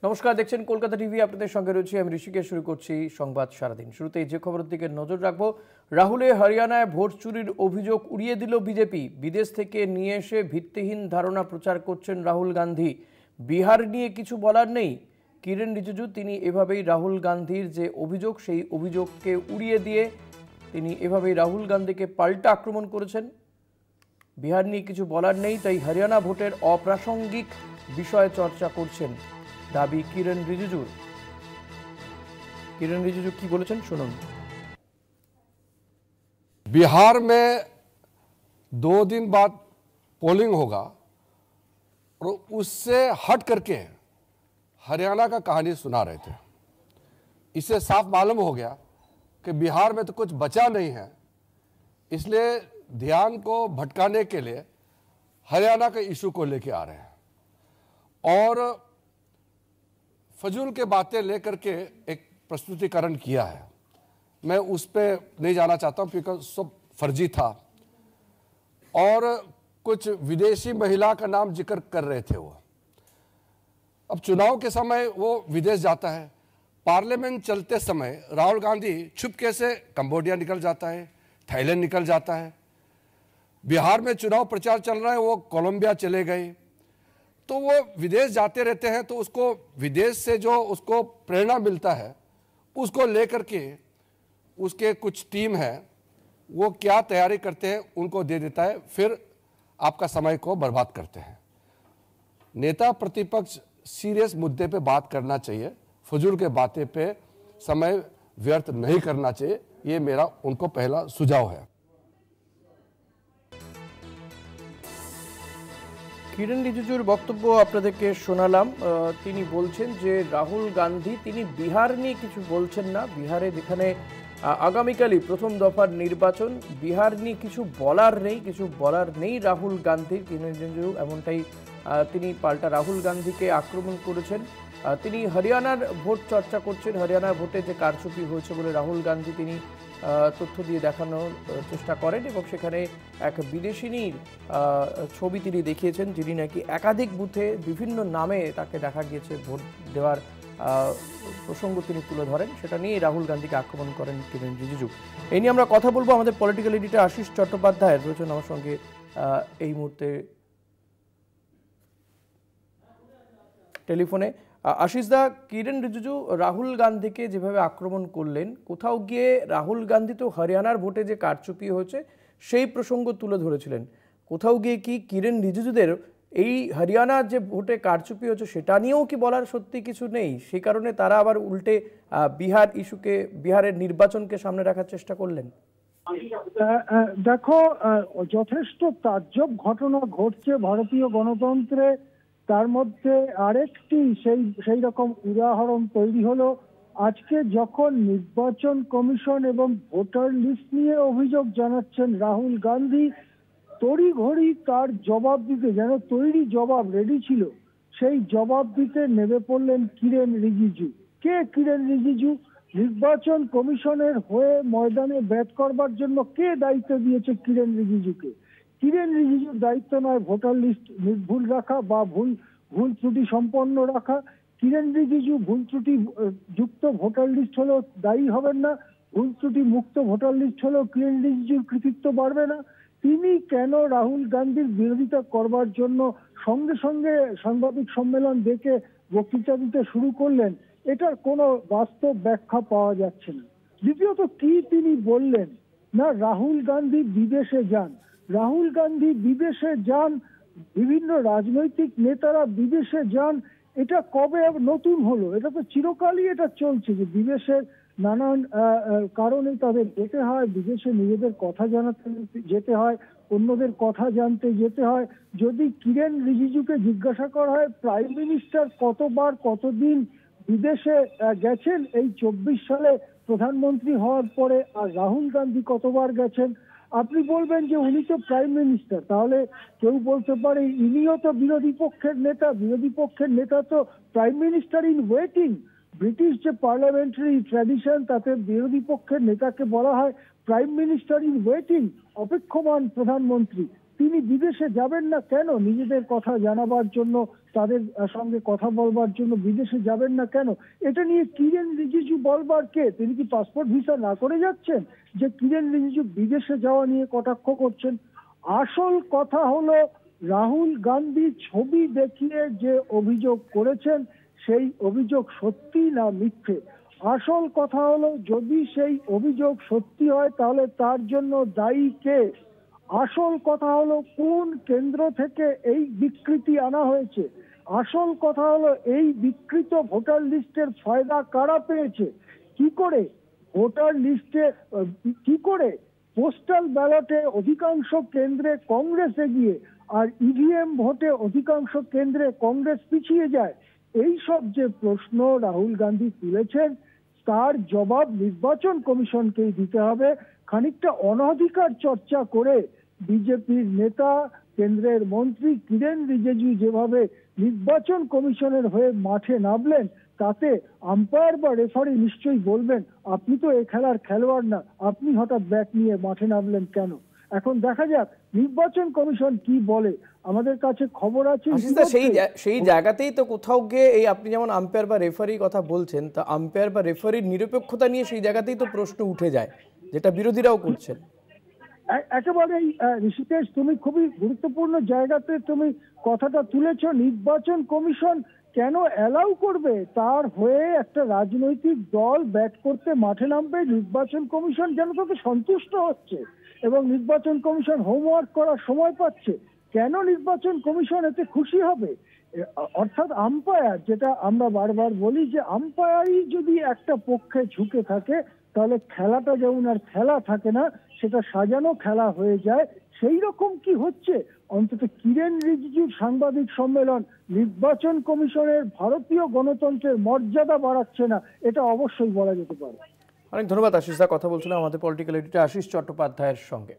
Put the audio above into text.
নমস্কার, দেখছেন কলকাতা টিভি। আপনাদের সঙ্গে রয়েছি আমি ঋষিকেশ। শুরু করছি সংবাদ সারাদিন। শুরুতেই যে খবরের দিকে নজর রাখবো। রাহুলে হরিয়ানায় ভোট চুরির অভিযোগ উড়িয়ে দিল বিজেপি। বিদেশ থেকে নিয়ে এসে ভিত্তিহীন ধারণা প্রচার করছেন রাহুল গান্ধী। বিহার নিয়ে কিছু বলার নেই কিরেন রিজিজু। তিনি এভাবেই রাহুল গান্ধীর যে অভিযোগ, সেই অভিযোগকে উড়িয়ে দিয়ে তিনি এভাবেই রাহুল গান্ধীকে পাল্টা আক্রমণ করেছেন। বিহার নিয়ে কিছু বলার নেই, তাই হরিয়ানা ভোটের অপ্রাসঙ্গিক বিষয়ে চর্চা করছেন দাবি কিরেন রিজিজুর। किरण रिजिजू की बोलेছেন শুনুন। बिहार में 2 दिन बाद पोलिंग होगा और उससे हट करके हरियाणा का कहानी सुना रहे थे। इससे साफ मालूम हो गया कि बिहार में तो कुछ बचा नहीं है, इसलिए ध्यान को भटकाने के लिए हरियाणा के इशू को लेके आ रहे हैं और फजूल के बातें लेकर के एक प्रस्तुतिकरण किया है। मैं उस पर नहीं जाना चाहता हूं बिकॉज सब फर्जी था और कुछ विदेशी महिला का नाम जिक्र कर रहे थे वो। अब चुनाव के समय वो विदेश जाता है, पार्लियामेंट चलते समय राहुल गांधी छुपके से कंबोडिया निकल जाता है, थाईलैंड निकल जाता है। बिहार में चुनाव प्रचार चल रहा है, वो कोलंबिया चले गए। तो वो विदेश जाते रहते हैं, तो उसको विदेश से जो उसको प्रेरणा मिलता है उसको लेकर के उसके कुछ टीम है वो क्या तैयारी करते हैं उनको दे देता है, फिर आपका समय को बर्बाद करते हैं। नेता प्रतिपक्ष सीरियस मुद्दे पे बात करना चाहिए, फजूल के बातें पे समय व्यर्थ नहीं करना चाहिए। ये मेरा उनको पहला सुझाव है। কিরেন রিজিজুর বক্তব্য আপনাদেরকে শোনালাম। তিনি বলছেন যে রাহুল গান্ধী তিনি বিহার নিয়ে কিছু বলছেন না। বিহারে যেখানে আগামীকালই প্রথম দফার নির্বাচন, বিহার নিয়ে কিছু বলার নেই রাহুল গান্ধীর। কিরেন রিজিজু এমনটাই তিনি পাল্টা রাহুল গান্ধীকে আক্রমণ করেছেন। তিনি হরিয়ানার ভোট চর্চা করছেন। হরিয়ানার ভোটে যে কারচুপি হয়েছে বলে রাহুল গান্ধী তিনি তথ্য দিয়ে দেখানোর চেষ্টা করেন এবং সেখানে এক বিদেশিনীর ছবি তিনি দেখিয়েছেন, যিনি নাকি একাধিক বুথে বিভিন্ন নামে তাকে দেখা গিয়েছে ভোট দেওয়ার প্রসঙ্গ তিনি তুলে ধরেন। সেটা নিয়ে রাহুল গান্ধীকে আক্রমণ করেন কিরেন রিজিজু। এই নিয়ে আমরা কথা বলবো। আমাদের পলিটিক্যাল এডিটর আশিস চট্টোপাধ্যায় রয়েছেন আমার সঙ্গে এই মুহূর্তে টেলিফোনে। আশিস দা, কিরেন রিজিজু রাহুল গান্ধীকে যেভাবে আক্রমণ করলেন, কোথাও গিয়ে রাহুল গান্ধী তো হরিয়ানার ভোটে যে কারচুপি হয়েছে সেই প্রসঙ্গ তুলে ধরেছিলেন, কোথাও গিয়ে কি কিরেন রিজিজুদের এই হরিয়ানার যে ভোটে কারচুপি হয়েছে সেটা নিয়েও কি বলার সত্যি কিছু নেই? সেই কারণে তারা আবার উল্টে বিহার ইস্যুকে, বিহারের নির্বাচনকে সামনে রাখার চেষ্টা করলেন। দেখো, যথেষ্ট তাজ্জব ঘটনা ঘটছে ভারতীয় গণতন্ত্রে। তার মধ্যে আরেকটি সেই রকম উদাহরণ তৈরি হলো আজকে যখন নির্বাচন কমিশন এবং ভোটার লিস্ট নিয়ে অভিযোগ জানাচ্ছেন রাহুল গান্ধী, তড়িঘড়ি তার জবাব দিতে, যেন তৈরি জবাব রেডি ছিল, সেই জবাব দিতে নেমে পড়লেন কিরেন রিজিজু। কে কিরেন রিজিজু? নির্বাচন কমিশনের হয়ে ময়দানে ব্যাট করবার জন্য কে দায়িত্ব দিয়েছে কিরেন রিজিজুকে? কিরেন রিজিজুর দায়িত্ব নয় ভোটার লিস্ট নির্ভুল রাখা বা ভুল ত্রুটি সম্পন্ন রাখা। কিরেন রিজিজু ভুল ত্রুটি যুক্ত ভোটার লিস্ট হলেও দায়ী হবেন না, ভুল ত্রুটি মুক্ত ভোটার লিস্ট হলেও কিরেন রিজিজুর কৃতিত্ব বাড়বে না। তিনি কেন রাহুল গান্ধীর বিরোধিতা করবার জন্য সঙ্গে সঙ্গে সাংবাদিক সম্মেলন ডেকে বক্তৃতা দিতে শুরু করলেন, এটার কোনো বাস্তব ব্যাখ্যা পাওয়া যাচ্ছে না। দ্বিতীয়ত কি তিনি বললেন না রাহুল গান্ধী বিদেশে যান। রাহুল গান্ধী বিদেশে যান, বিভিন্ন রাজনৈতিক নেতারা বিদেশে যান, এটা কবে নতুন হলো? এটা তো চিরকালই এটা চলছে যে বিদেশের নানান কারণে তাদের যেতে হয়, বিদেশে নিজেদের কথা জানাতে যেতে হয়, অন্যদের কথা জানতে যেতে হয়। যদি কিরেন রিজিজুকে জিজ্ঞাসা করা হয় প্রাইম মিনিস্টার কতবার কতদিন বিদেশে গেছেন এই 24 সালে প্রধানমন্ত্রী হওয়ার পরে, আর রাহুল গান্ধী কতবার গেছেন, আপনি বলবেন যে উনি তো প্রাইম মিনিস্টার। তাহলে কেউ বলতে পারে ইনিও তো বিরোধী পক্ষের নেতা। বিরোধী পক্ষের নেতা তো prime minister in waiting. British যে পার্লামেন্টারি ট্র্যাডিশন, তাতে বিরোধী পক্ষের নেতাকে বলা হয় প্রাইম মিনিস্টার ইন ওয়েটিং, অপেক্ষমান প্রধানমন্ত্রী। তিনি বিদেশে যাবেন না কেন? নিজেদের কথা জানাবার জন্য, তাদের সঙ্গে কথা বলবার জন্য বিদেশে যাবেন না কেন? এটা নিয়ে কিরেন রিজিজু বলবার কে? তিনি কি পাসপোর্ট ভিসা না করে যাচ্ছেন যে কিরেন রিজিজু বিদেশে যাওয়া নিয়ে কটাক্ষ করছেন? আসল কথা হলো রাহুল গান্ধী ছবি দেখিয়ে যে অভিযোগ করেছেন সেই অভিযোগ সত্যি না মিথ্যে। আসল কথা হলো যদি সেই অভিযোগ সত্যি হয় তাহলে তার জন্য দায়ী কে? আসল কথা হলো কোন কেন্দ্র থেকে এই বিকৃতি আনা হয়েছে? আসল কথা হলো এই বিকৃত ভোটার লিস্টের ফায়দা কারা পেয়েছে? কি করে ভোটার লিস্টে, কি করে পোস্টাল ব্যালটে অধিকাংশ কেন্দ্রে কংগ্রেস এগিয়ে আর ইভিএম ভোটে অধিকাংশ কেন্দ্রে কংগ্রেস পিছিয়ে যায়? এই সব যে প্রশ্ন রাহুল গান্ধী তুলেছেন তার জবাব নির্বাচন কমিশনকেই দিতে হবে। খানিকটা অনধিকার চর্চা করে বিজেপির নেতা কেন্দ্রের মন্ত্রী কিরেন রিজিজু যেভাবে নির্বাচন কমিশনের হয়ে মাঠে নামলেন তাতে আম্পায়ার বা রেফারি নিশ্চয়ই বলবেন আপনি তো এই খেলার খেলোয়াড় না, আপনি হঠাৎ ব্যাট নিয়ে মাঠে নামলেন কেন? এখন দেখা যাক নির্বাচন কমিশন কি বলে। আমাদের কাছে খবর আছে সেই জায়গাতেই তো কোথাও গিয়ে এই আপনি যেমন আম্পায়ার বা রেফারির কথা বলছেন, তা আম্পায়ার বা রেফারির নিরপেক্ষতা নিয়ে সেই জায়গাতেই তো প্রশ্ন উঠে যায়, যেটা বিরোধীরাও করছেন। একেবারেই ঋষিকেশ, তুমি খুবই গুরুত্বপূর্ণ জায়গাতে তুমি কথাটা তুলেছ। নির্বাচন কমিশন কেন অ্যালাউ করবে তার হয়ে একটা রাজনৈতিক দল ব্যাট করতে মাঠে নামবে? নির্বাচন কমিশন যেন তাতে সন্তুষ্ট হচ্ছে এবং নির্বাচন কমিশন হোমওয়ার্ক করার সময় পাচ্ছে। কেন নির্বাচন কমিশন এতে খুশি হবে? অর্থাৎ আম্পায়ার, যেটা আমরা বারবার বলি যে আম্পায়ারই যদি একটা পক্ষে ঝুঁকে থাকে তাহলে খেলাটা যেমন আর খেলা থাকে না, সেটা সাজানো খেলা হয়ে যায়। সেই রকম কি হচ্ছে? অন্তত কিরেন রিজিজুর সাংবাদিক সম্মেলন নির্বাচন কমিশনের ভারতীয় গণতন্ত্রের মর্যাদা বাড়াচ্ছে না, এটা অবশ্যই বলা যেতে পারে। অনেক ধন্যবাদ আশিস দা। কথা বলছিলাম আমাদের পলিটিক্যাল এডিটর আশিস চট্টোপাধ্যায়ের সঙ্গে।